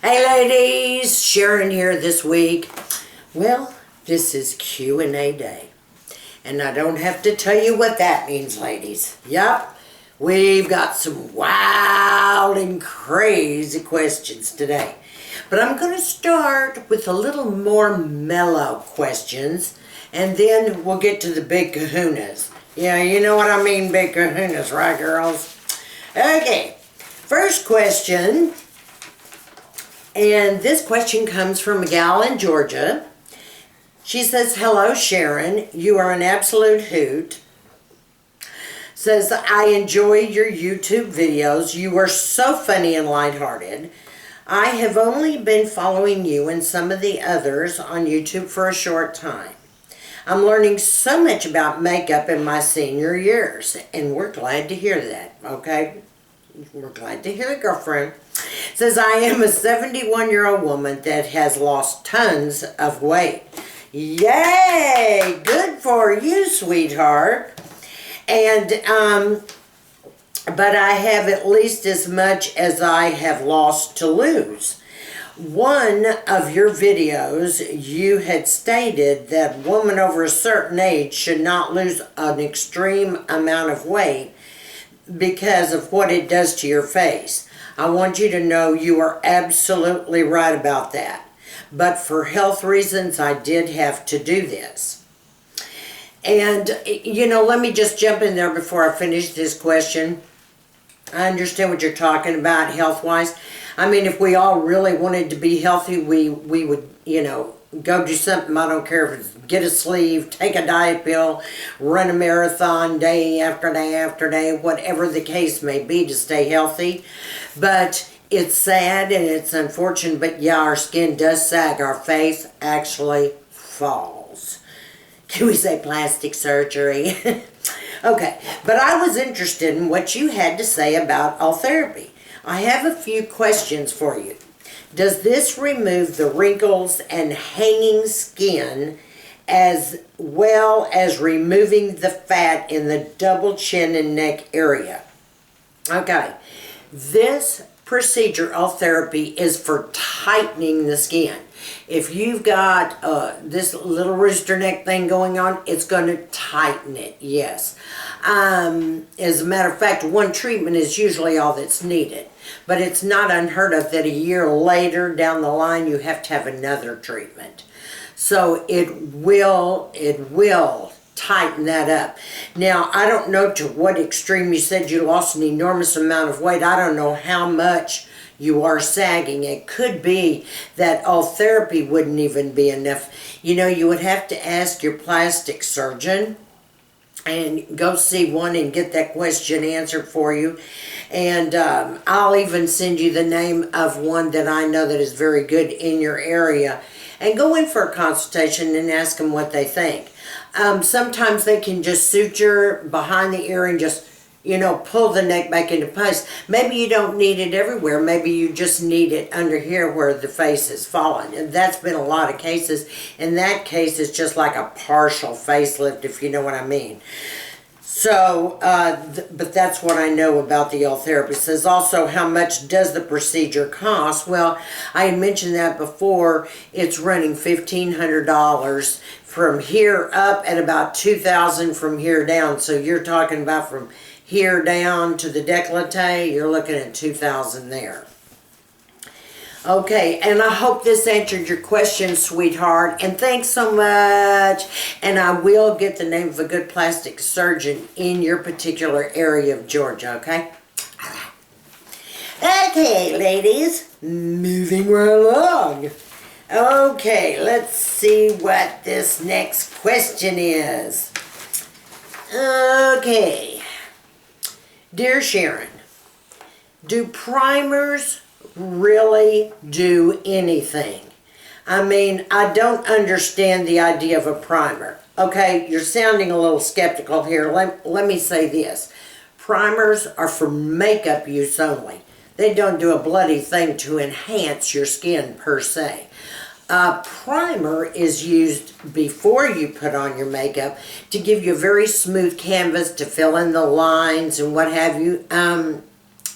Hey ladies, Sharon here this week. Well, this is Q&A day. And I don't have to tell you what that means, ladies. Yup, we've got some wild and crazy questions today. But I'm going to start with a little more mellow questions, and then we'll get to the big kahunas. Yeah, you know what I mean, big kahunas, right, girls? Okay, first question. And this question comes from a gal in Georgia. She says, hello, Sharon. You are an absolute hoot. Says, I enjoy your YouTube videos. You are so funny and lighthearted. I have only been following you and some of the others on YouTube for a short time. I'm learning so much about makeup in my senior years, and we're glad to hear that, okay? We're glad to hear it, girlfriend. Says, I am a 71-year-old woman that has lost tons of weight. Yay! Good for you, sweetheart. And, but I have at least as much as I have lost to lose. One of your videos, you had stated that a woman over a certain age should not lose an extreme amount of weight because of what it does to your face. I want you to know you are absolutely right about that. But for health reasons, I did have to do this. And, you know, let me just jump in there before I finish this question. I understand what you're talking about health-wise. I mean, if we all really wanted to be healthy, we would, you know, go do something. I don't care if it's get a sleeve, take a diet pill, run a marathon day after day after day, whatever the case may be to stay healthy. But it's sad and it's unfortunate, but yeah, our skin does sag. Our face actually falls. Can we say plastic surgery? Okay, but I was interested in what you had to say about all therapy. I have a few questions for you. Does this remove the wrinkles and hanging skin as well as removing the fat in the double chin and neck area? Okay, this procedure, therapy, is for tightening the skin. If you've got this little rooster neck thing going on, it's going to tighten it, yes. As a matter of fact, one treatment is usually all that's needed. But it's not unheard of that a year later down the line you have to have another treatment. So it will tighten that up. Now, I don't know to what extreme you said you lost an enormous amount of weight. I don't know how much you are sagging. It could be that all therapy wouldn't even be enough. You know, you would have to ask your plastic surgeon and go see one and get that question answered for you. And I'll even send you the name of one that I know that is very good in your area. And go in for a consultation and ask them what they think. Sometimes they can just suture behind the ear and just, you know, pull the neck back into place. Maybe you don't need it everywhere. Maybe you just need it under here where the face is fallen. And that's been a lot of cases. In that case, it's just like a partial facelift, if you know what I mean. So, but that's what I know about the L-therapy. It says also, how much does the procedure cost? Well, I had mentioned that before. It's running $1,500 from here up and about $2,000 from here down. So you're talking about from here down to the décolleté, you're looking at $2,000 there. Okay, and I hope this answered your question, sweetheart. And thanks so much. And I will get the name of a good plastic surgeon in your particular area of Georgia, okay? All right. Okay, ladies, moving right along. Okay, let's see what this next question is. Okay. Dear Sharon, do primers really do anything? I mean, I don't understand the idea of a primer. Okay, you're sounding a little skeptical here. Let me say this. Primers are for makeup use only. They don't do a bloody thing to enhance your skin per se. A primer is used before you put on your makeup to give you a very smooth canvas to fill in the lines and what have you.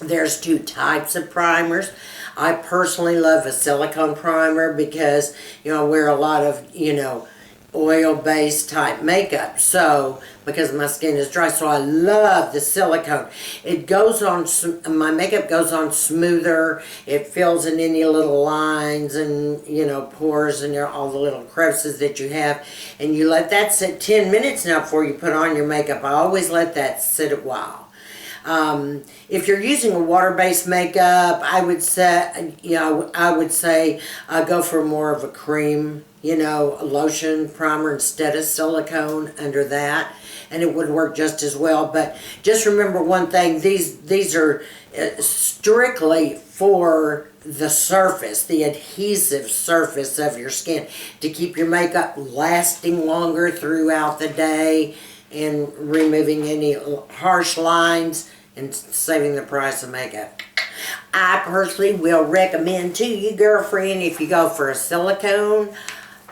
There's two types of primers. I personally love a silicone primer because, I wear a lot of, oil-based type makeup. So, because my skin is dry, so I love the silicone. It goes on, my makeup goes on smoother. It fills in any little lines and, pores and all the little crevices that you have. And you let that sit 10 minutes now before you put on your makeup. I always let that sit a while. If you're using a water-based makeup, I would say, go for more of a cream, a lotion primer instead of silicone under that, and it would work just as well. But just remember one thing, these are strictly for the surface, the adhesive surface of your skin, to keep your makeup lasting longer throughout the day and removing any harsh lines and saving the price of makeup. I personally will recommend to you, girlfriend, if you go for a silicone,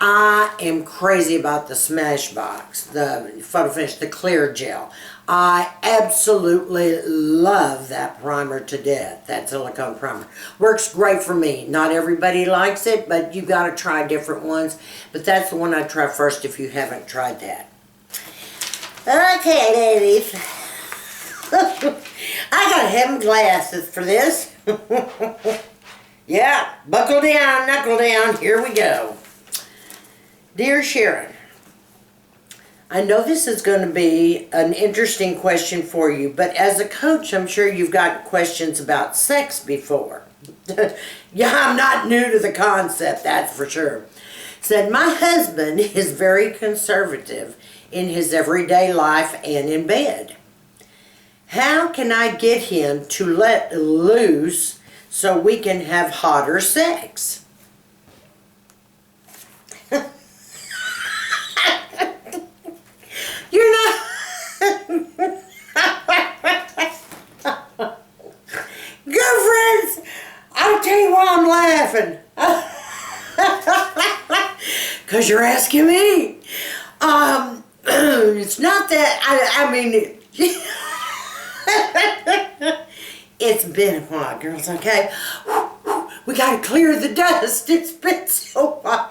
I am crazy about the Smashbox, the Photo Finish, the clear gel. I absolutely love that primer to death, that silicone primer. Works great for me. Not everybody likes it, but you got to try different ones. But that's the one I try first if you haven't tried that. Okay, ladies. I gotta have my glasses for this. Yeah, buckle down, knuckle down, here we go. Dear Sharon, I know this is going to be an interesting question for you, but as a coach, I'm sure you've got questions about sex before. Yeah, I'm not new to the concept, that's for sure. Said, my husband is very conservative in his everyday life and in bed. How can I get him to let loose so we can have hotter sex? You're not... Girlfriends, I'll tell you why I'm laughing. Because you're asking me. It's not that, I mean... It's been a while, girls, okay? We gotta clear the dust. It's been so while.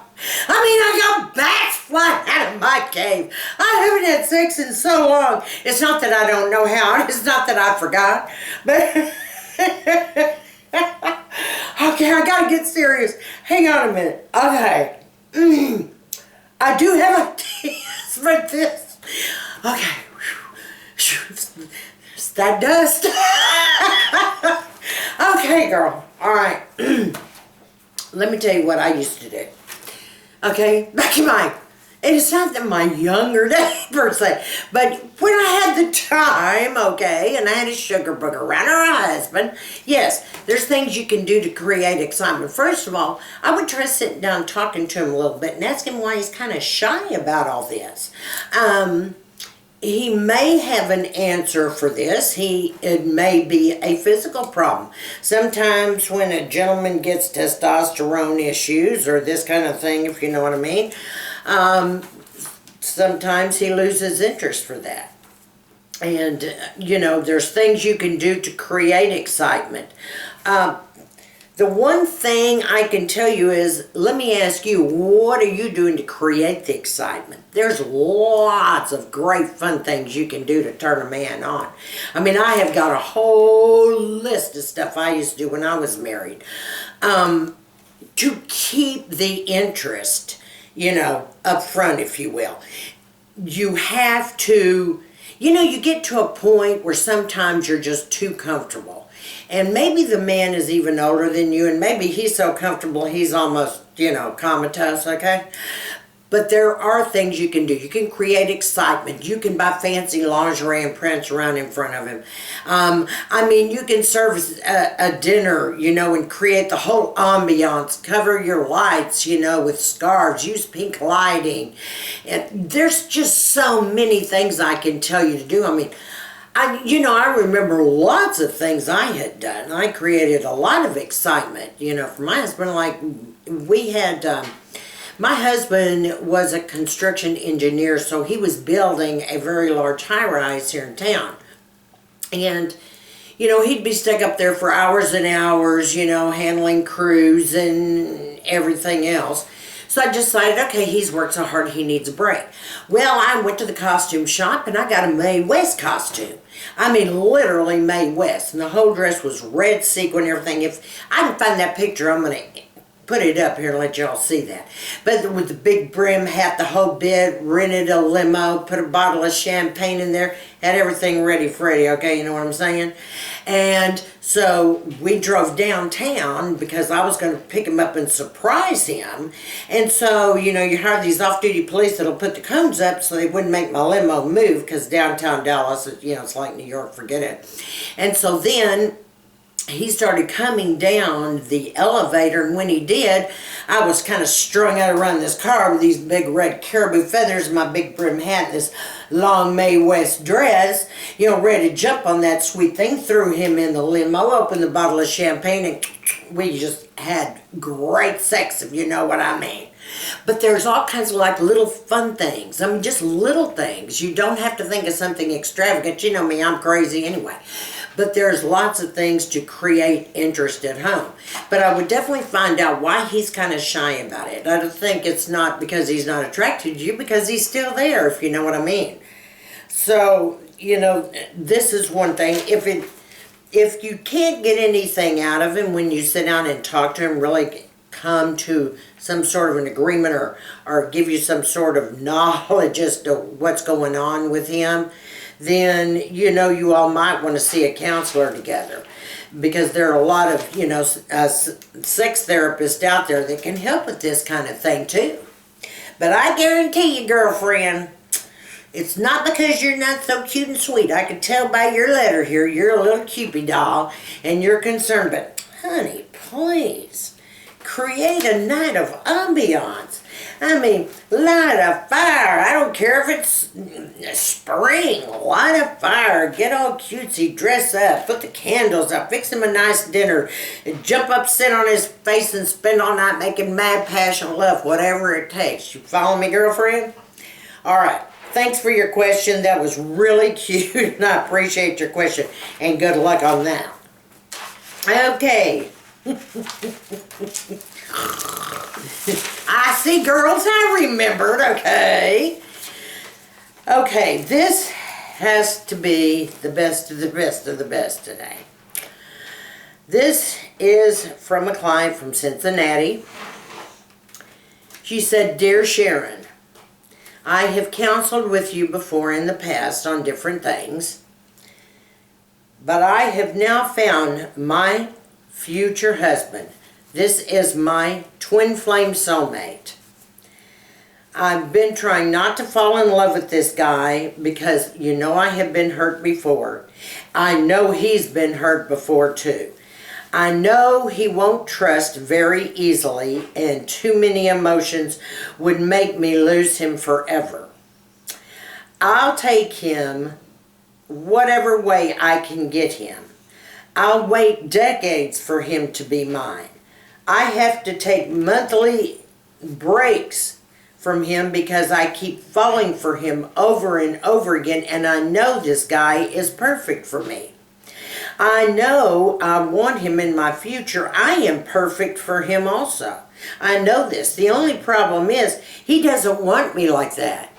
I mean, I got bats flying out of my cave. I haven't had sex in so long. It's not that I don't know how. It's not that I forgot. But, okay, I gotta get serious. Hang on a minute. Okay. I do have ideas for this. Okay. It's that dust. Okay, girl. All right. Let me tell you what I used to do. Okay, back in my, and it's not that my younger day per se, but when I had the time, okay, and I had a sugar booger around her husband, yes, there's things you can do to create excitement. First of all, I would try sitting down talking to him a little bit and ask him why he's kind of shy about all this. He may have an answer for this. It may be a physical problem. Sometimes when a gentleman gets testosterone issues or this kind of thing, if you know what I mean, sometimes he loses interest for that. And, there's things you can do to create excitement. The one thing I can tell you is, let me ask you, what are you doing to create the excitement? There's lots of great fun things you can do to turn a man on. I mean, I have got a whole list of stuff I used to do when I was married. To keep the interest, up front, if you will. You have to, you get to a point where sometimes you're just too comfortable. And maybe the man is even older than you, and maybe he's so comfortable he's almost, comatose, okay? But there are things you can do. You can create excitement. You can buy fancy lingerie and prance around in front of him. You can serve a dinner, and create the whole ambiance. Cover your lights, with scarves. Use pink lighting. And there's just so many things I can tell you to do. I remember lots of things I had done. I created a lot of excitement, for my husband. Like, we had, my husband was a construction engineer, so he was building a very large high-rise here in town. And, he'd be stuck up there for hours and hours, handling crews and everything else. So I decided, okay, he's worked so hard, he needs a break. Well, I went to the costume shop and I got a Mae West costume. I mean, literally Mae West. And the whole dress was red sequin and everything. If I can find that picture, I'm going to put it up here and let y'all see that. But with the big brim hat, the whole bit, rented a limo, put a bottle of champagne in there, had everything ready Freddy, okay, you know what I'm saying? And so we drove downtown because I was going to pick him up and surprise him. And so, you hire these off-duty police that'll put the cones up so they wouldn't make my limo move, because downtown Dallas, it's like New York, forget it. And so then he started coming down the elevator, and when he did, I was kind of strung out around this car with these big red caribou feathers and my big brim hat and this long Mae West dress, ready to jump on that sweet thing. Threw him in the limo, opened the bottle of champagne, and we just had great sex, if you know what I mean. But there's all kinds of like little fun things. I mean, just little things. You don't have to think of something extravagant. You know me, I'm crazy anyway. But there's lots of things to create interest at home. But I would definitely find out why he's kind of shy about it. I don't think it's not because he's not attracted to you, because he's still there, if you know what I mean. So, this is one thing. If you can't get anything out of him when you sit down and talk to him, really come to some sort of an agreement or give you some sort of knowledge as to what's going on with him, then you all might want to see a counselor together, because there are a lot of sex therapists out there that can help with this kind of thing too. But I guarantee you, girlfriend, it's not because you're not so cute and sweet. I can tell by your letter here you're a little Cupid doll and you're concerned, but honey, please create a night of ambiance. I mean, light a fire. I don't care if it's spring. Light a fire. Get all cutesy. Dress up. Put the candles up. Fix him a nice dinner. Jump up, sit on his face, and spend all night making mad passion love. Whatever it takes. You follow me, girlfriend? All right. Thanks for your question. That was really cute, and I appreciate your question. And good luck on that. Okay. I see, girls, I remembered, okay. Okay, this has to be the best of the best of the best today. This is from a client from Cincinnati. She said, "Dear Sharon, I have counseled with you before in the past on different things, but I have now found my future husband. This is my twin flame soulmate. I've been trying not to fall in love with this guy because I have been hurt before. I know he's been hurt before too. I know he won't trust very easily, and too many emotions would make me lose him forever. I'll take him whatever way I can get him. I'll wait decades for him to be mine. I have to take monthly breaks from him because I keep falling for him over and over again, and I know this guy is perfect for me. I know I want him in my future. I am perfect for him also. I know this. The only problem is he doesn't want me like that."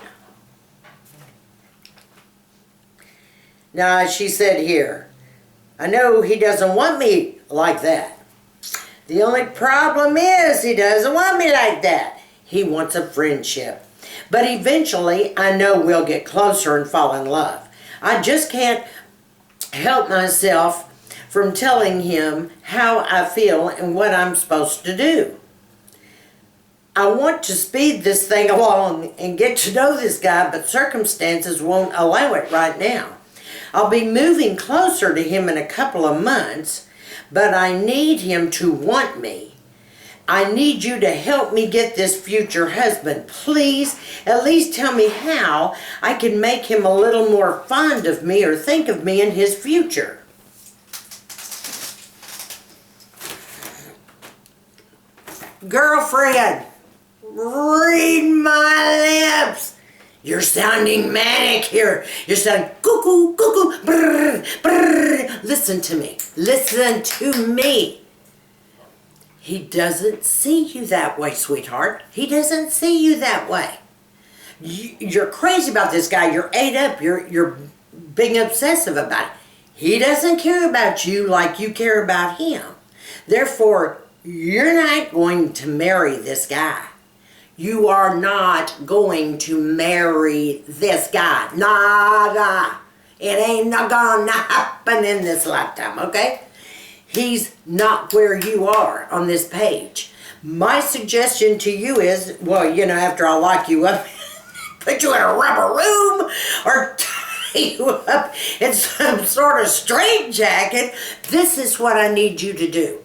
Now, she said here, "I know he doesn't want me like that. The only problem is he doesn't want me like that. He wants a friendship. But eventually, I know we'll get closer and fall in love. I just can't help myself from telling him how I feel and what I'm supposed to do. I want to speed this thing along and get to know this guy, but circumstances won't allow it right now. I'll be moving closer to him in a couple of months, but I need him to want me. I need you to help me get this future husband. Please, at least tell me how I can make him a little more fond of me or think of me in his future." Girlfriend, read my lips. You're sounding manic here. You're sounding cuckoo, cuckoo, brrr, brrr. Listen to me. Listen to me. He doesn't see you that way, sweetheart. He doesn't see you that way. You're crazy about this guy. You're ate up. You're being obsessive about it. He doesn't care about you like you care about him. Therefore, you're not going to marry this guy. You are not going to marry this guy. Nada. It ain't not gonna happen in this lifetime, okay? He's not where you are on this page. My suggestion to you is, well, you know, after I lock you up, put you in a rubber room or tie you up in some sort of straitjacket, this is what I need you to do.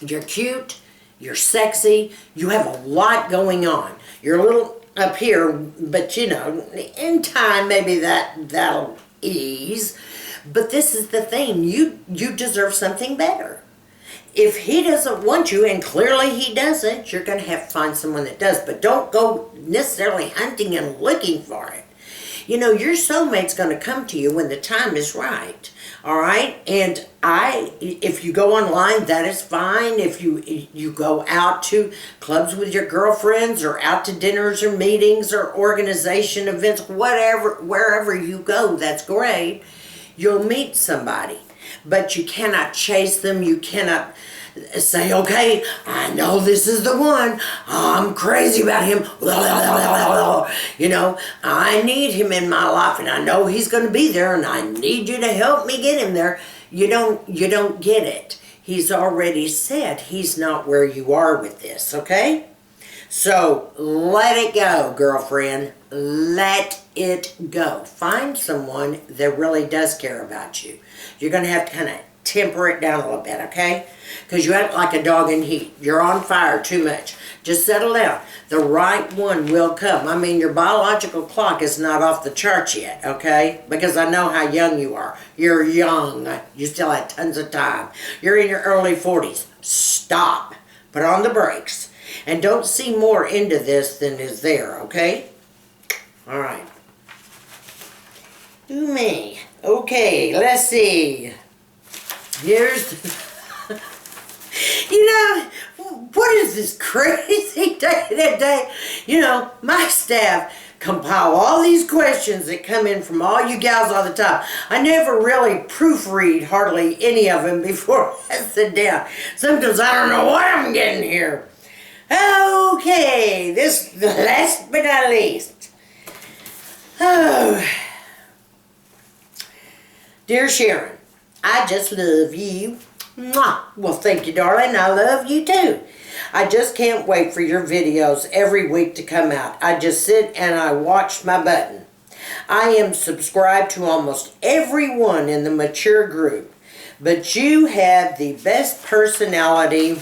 You're cute, you're sexy, you have a lot going on. You're a little up here, but you know, in time maybe that'll ease. But this is the thing, you deserve something better. If he doesn't want you, and clearly he doesn't, you're going to have to find someone that does. But don't go necessarily hunting and looking for it. You know, your soulmate's going to come to you when the time is right. All right? And if you go online, that is fine. If you go out to clubs with your girlfriends or out to dinners or meetings or organization events, whatever, wherever you go, that's great. You'll meet somebody. But you cannot chase them. You cannot say, okay, I know this is the one. I'm crazy about him. You know, I need him in my life, and I know he's going to be there, and I need you to help me get him there. You don't get it. He's already said he's not where you are with this, okay? So let it go, girlfriend. Let it go. Find someone that really does care about you. You're going to have to kind of temper it down a little bit, okay? Because you act like a dog in heat. You're on fire too much. Just settle down. The right one will come. I mean, your biological clock is not off the charts yet, okay? Because I know how young you are. You're young. You still have tons of time. You're in your early 40s. Stop. Put on the brakes. And don't see more into this than is there, okay? All right. Me. Okay, let's see. Here's, you know, what is this crazy day today? You know, my staff compile all these questions that come in from all you gals all the time. I never really proofread hardly any of them before I sit down. Sometimes I don't know what I'm getting here. Okay, this, last but not least. Oh. Dear Sharon, I just love you. Mwah. Well, thank you, darling. I love you too. I just can't wait for your videos every week to come out. I just sit and I watch my button. I am subscribed to almost everyone in the mature group, but you have the best personality,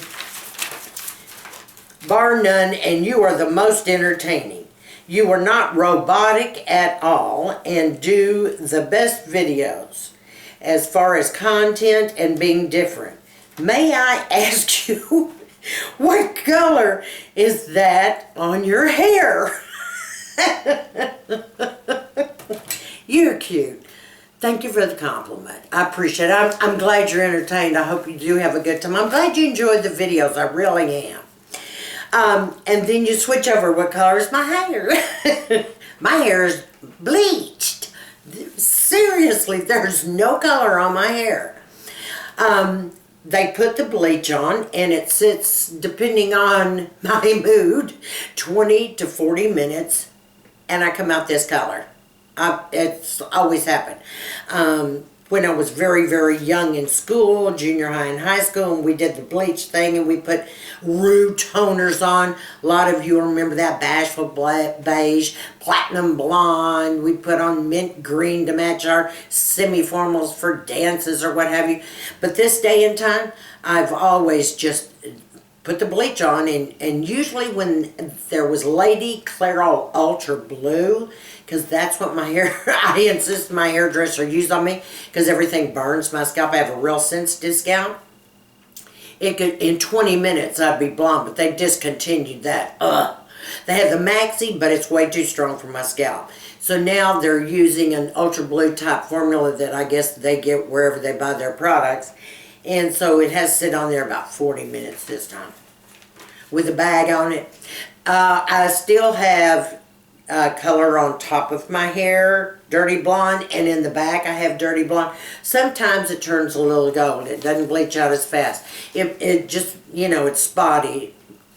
bar none, and you are the most entertaining. You are not robotic at all and do the best videos as far as content and being different. May I ask you, what color is that on your hair? You're cute. Thank you for the compliment. I appreciate it. I'm glad you're entertained. I hope you do have a good time. I'm glad you enjoyed the videos. I really am. And then you switch over, what color is my hair? My hair is bleached. Seriously, there's no color on my hair. They put the bleach on, and it sits, depending on my mood, 20 to 40 minutes, and I come out this color. It's always happened. When I was very, very young in school, junior high and high school, and we did the bleach thing, and we put Rue toners on. A lot of you remember that, bashful beige, platinum blonde. We put on mint green to match our semi-formals for dances or what have you. But this day and time, I've always just put the bleach on, and usually when there was Lady Clairol Ultra Blue, because that's what my hair, I insist my hairdresser used on me, because everything burns my scalp. I have a real sensitive scalp. It could, in 20 minutes I'd be blonde, but they discontinued that. They have the Maxi, but it's way too strong for my scalp. So now they're using an Ultra Blue type formula that I guess they get wherever they buy their products. And so it has to sit on there about 40 minutes this time with a bag on it. I still have color on top of my hair, dirty blonde, and in the back I have dirty blonde. Sometimes it turns a little gold. It doesn't bleach out as fast. It just, you know, it's spotty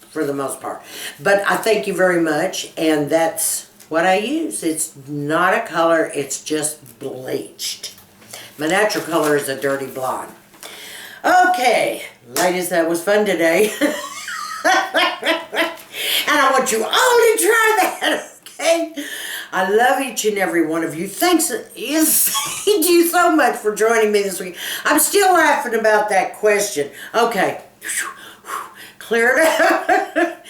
for the most part. But I thank you very much, and that's what I use. It's not a color, it's just bleached. My natural color is a dirty blonde. Okay, ladies, that was fun today. And I want you all to try that, okay? I love each and every one of you. Thank you so much for joining me this week. I'm still laughing about that question. Okay, clear it up.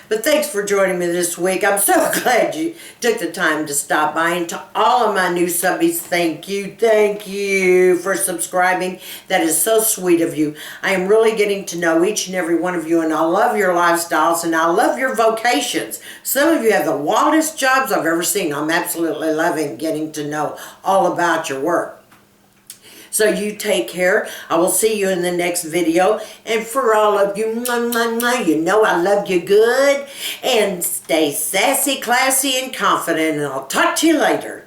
But thanks for joining me this week. I'm so glad you took the time to stop by. And to all of my new subbies, thank you for subscribing. That is so sweet of you. I am really getting to know each and every one of you, and I love your lifestyles, and I love your vocations. Some of you have the wildest jobs I've ever seen. I'm absolutely loving getting to know all about your work. So you take care. I will see you in the next video. And for all of you, you know I love you good. And stay sassy, classy, and confident. And I'll talk to you later.